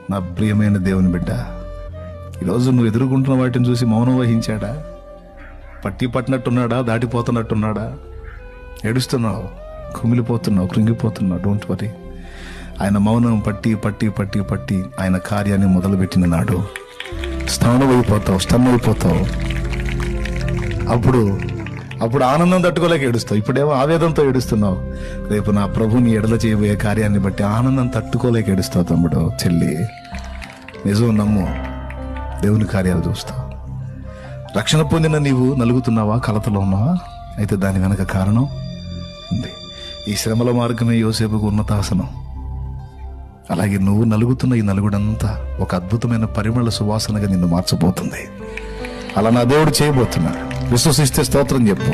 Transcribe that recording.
నా ప్రియమైన దేవుని బిడ్డ, ఈరోజు నువ్వు ఎదుర్కొంటున్న వాటిని చూసి మౌనం వహించాడా? పట్టి పట్టినట్టున్నాడా? దాటిపోతున్నట్టున్నాడా? ఏడుస్తున్నావు, కుమిలిపోతున్నావు, కృంగిపోతున్నావు. Don't worry. ఆయన మౌనం పట్టి పట్టి పట్టి పట్టి ఆయన కార్యాన్ని మొదలుపెట్టిన నాడు స్తమ్మైపోతావు. అప్పుడు ఆనందం తట్టుకోలేక ఏడుస్తావు. ఇప్పుడేమో ఆవేదంతో ఏడుస్తున్నావు. రేపు నా ప్రభు నీ ఎడల చేయబోయే కార్యాన్ని బట్టి ఆనందం తట్టుకోలేక ఏడుస్తావు. తమ్ముడు, చెల్లి, నిజం నమ్ము, దేవుని కార్యాలు చూస్తావు. రక్షణ పొందిన నీవు నలుగుతున్నావా? కలతలో ఉన్నావా? అయితే దాని వెనక కారణం ఉంది. ఈ శ్రమల మార్గమే యోసేపుకు ఉన్నతాసనం. అలాగే నువ్వు నలుగుతున్న ఈ నలుగుడంతా ఒక అద్భుతమైన పరిమళ సువాసనగా నిన్ను మార్చబోతుంది. అలా నా దేవుడు చేయబోతున్నాడు. విశ్వసిస్తే స్తోత్రం చెప్పు.